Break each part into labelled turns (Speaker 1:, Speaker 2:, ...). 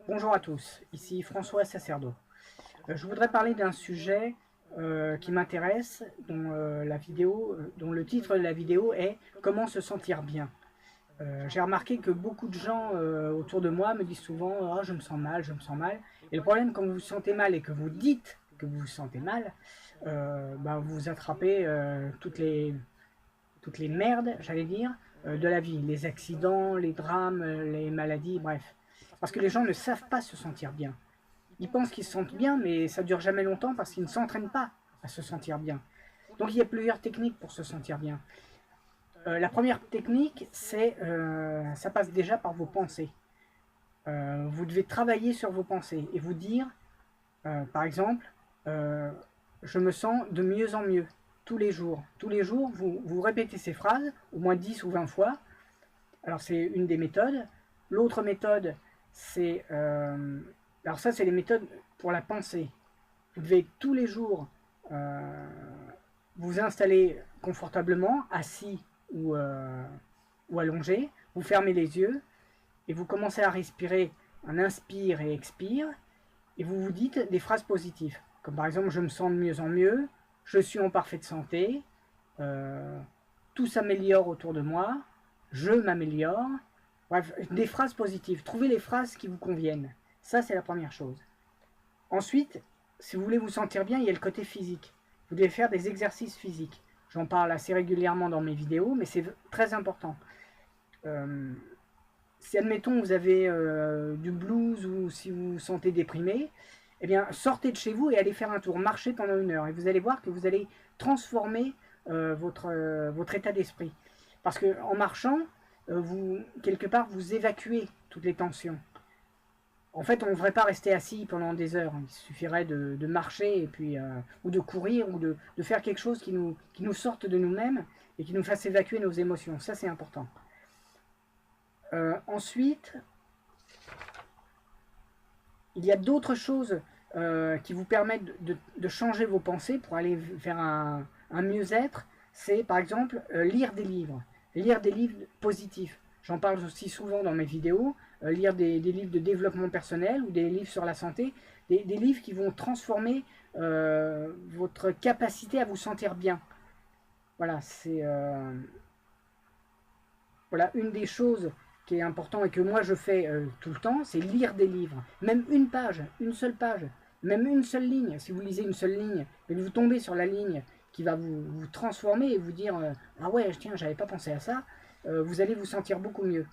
Speaker 1: Bonjour à tous, ici François Sacerdo. Je voudrais parler d'un sujet qui m'intéresse, dont le titre de la vidéo est « Comment se sentir bien ». J'ai remarqué que beaucoup de gens autour de moi me disent souvent « Oh, je me sens mal, je me sens mal ». Et le problème, quand vous vous sentez mal et que vous dites que vous vous sentez mal, vous attrapez toutes les merdes, j'allais dire, de la vie. Les accidents, les drames, les maladies, bref. Parce que les gens ne savent pas se sentir bien. Ils pensent qu'ils se sentent bien, mais ça dure jamais longtemps parce qu'ils ne s'entraînent pas à se sentir bien. Donc il y a plusieurs techniques pour se sentir bien. La première technique, ça passe déjà par vos pensées. Vous devez travailler sur vos pensées et vous dire, par exemple, je me sens de mieux en mieux tous les jours. Tous les jours, vous répétez ces phrases au moins 10 ou 20 fois. Alors c'est une des méthodes. L'autre méthode, c'est... alors ça, c'est les méthodes pour la pensée. Vous devez tous les jours vous installer confortablement, assis ou allongé. Vous fermez les yeux et vous commencez à respirer un inspire et expire. Et vous vous dites des phrases positives. Comme par exemple, je me sens de mieux en mieux, je suis en parfaite santé, tout s'améliore autour de moi, je m'améliore. Bref, des phrases positives. Trouvez les phrases qui vous conviennent. Ça, c'est la première chose. Ensuite, si vous voulez vous sentir bien, il y a le côté physique. Vous devez faire des exercices physiques. J'en parle assez régulièrement dans mes vidéos, mais c'est très important. Si, admettons, vous avez du blues ou si vous vous sentez déprimé, eh bien, sortez de chez vous et allez faire un tour, marchez pendant 1 heure. Et vous allez voir que vous allez transformer votre état d'esprit. Parce qu'en marchant, quelque part, vous évacuez toutes les tensions. En fait, on ne devrait pas rester assis pendant des heures. Il suffirait de marcher et puis, ou de courir ou de faire quelque chose qui nous sorte de nous-mêmes et qui nous fasse évacuer nos émotions. Ça, c'est important. Ensuite, il y a d'autres choses qui vous permettent de changer vos pensées pour aller vers un mieux-être. C'est par exemple lire des livres positifs. J'en parle aussi souvent dans mes vidéos, lire des livres de développement personnel ou des livres sur la santé, des livres qui vont transformer votre capacité à vous sentir bien. Voilà, c'est voilà une des choses qui est important et que moi je fais tout le temps, c'est lire des livres. Même une page, une seule page, même une seule ligne. Si vous lisez une seule ligne, et que vous tombez sur la ligne qui va vous transformer et vous dire ah ouais, tiens, j'avais pas pensé à ça, vous allez vous sentir beaucoup mieux.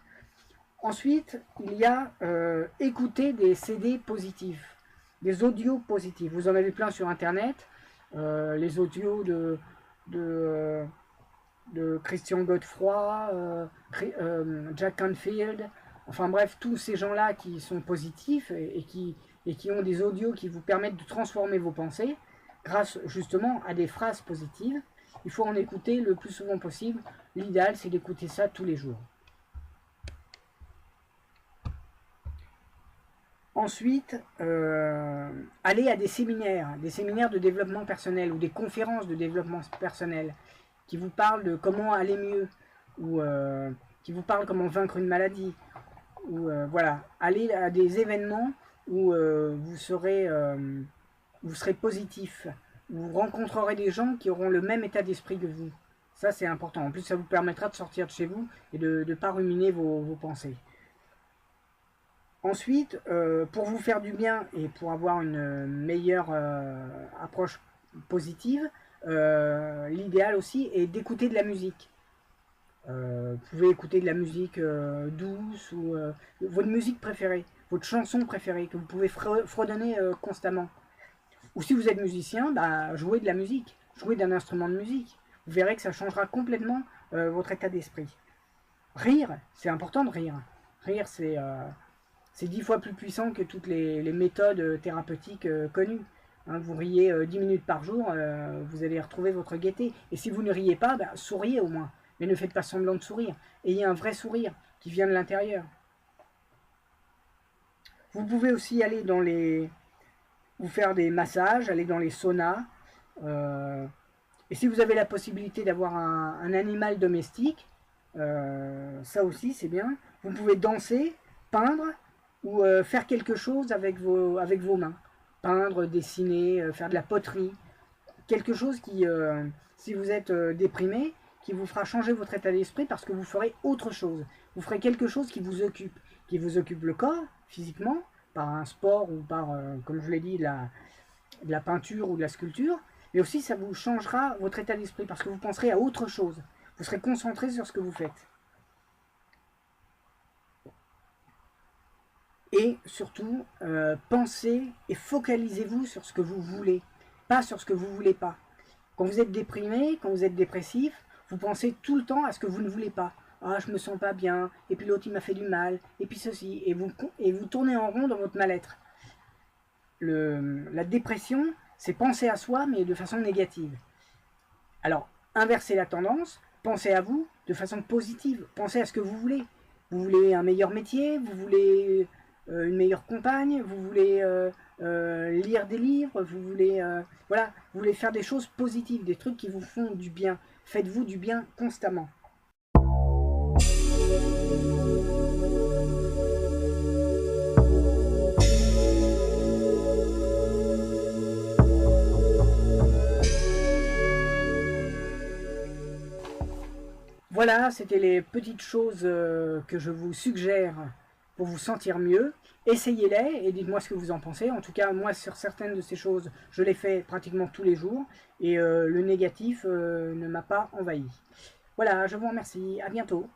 Speaker 1: Ensuite, il y a écouter des CD positifs, des audios positifs. Vous en avez plein sur internet, les audios de Christian Godefroy, Jack Canfield, enfin bref, tous ces gens-là qui sont positifs et qui ont des audios qui vous permettent de transformer vos pensées grâce justement à des phrases positives. Il faut en écouter le plus souvent possible. L'idéal, c'est d'écouter ça tous les jours. Ensuite, aller à des séminaires de développement personnel ou des conférences de développement personnel qui vous parlent de comment aller mieux ou qui vous parlent comment vaincre une maladie ou voilà, aller à des événements où vous serez positif, vous rencontrerez des gens qui auront le même état d'esprit que vous. Ça, c'est important. En plus, ça vous permettra de sortir de chez vous et de ne pas ruminer vos pensées. Ensuite, pour vous faire du bien et pour avoir une meilleure approche positive, l'idéal aussi est d'écouter de la musique. Vous pouvez écouter de la musique douce ou votre musique préférée, votre chanson préférée que vous pouvez fredonner constamment. Ou si vous êtes musicien, jouez de la musique, jouez d'un instrument de musique. Vous verrez que ça changera complètement votre état d'esprit. Rire, c'est important de rire. Rire, c'est 10 fois plus puissant que toutes les méthodes thérapeutiques connues. Hein, vous riez 10 minutes par jour, vous allez retrouver votre gaieté. Et si vous ne riez pas, souriez au moins. Mais ne faites pas semblant de sourire. Ayez un vrai sourire qui vient de l'intérieur. Vous pouvez aussi aller vous faire des massages, aller dans les saunas. Et si vous avez la possibilité d'avoir un animal domestique, ça aussi c'est bien. Vous pouvez danser, peindre, ou faire quelque chose avec vos mains. Peindre, dessiner, faire de la poterie. Quelque chose qui, si vous êtes déprimé, qui vous fera changer votre état d'esprit parce que vous ferez autre chose. Vous ferez quelque chose qui vous occupe le corps, physiquement, par un sport ou par, comme je l'ai dit, de la peinture ou de la sculpture, mais aussi ça vous changera votre état d'esprit parce que vous penserez à autre chose. Vous serez concentré sur ce que vous faites. Et surtout, pensez et focalisez-vous sur ce que vous voulez, pas sur ce que vous ne voulez pas. Quand vous êtes déprimé, quand vous êtes dépressif, vous pensez tout le temps à ce que vous ne voulez pas. Ah, je me sens pas bien, et puis l'autre il m'a fait du mal, et puis ceci, et vous tournez en rond dans votre mal-être. La dépression, c'est penser à soi, mais de façon négative. Alors, inversez la tendance, pensez à vous de façon positive, pensez à ce que vous voulez. Vous voulez un meilleur métier, vous voulez une meilleure compagne, vous voulez lire des livres, voilà, vous voulez faire des choses positives, des trucs qui vous font du bien. Faites-vous du bien constamment. Voilà, c'était les petites choses que je vous suggère pour vous sentir mieux. Essayez-les et dites-moi ce que vous en pensez. En tout cas, moi, sur certaines de ces choses, je les fais pratiquement tous les jours et le négatif ne m'a pas envahi. Voilà, je vous remercie. À bientôt.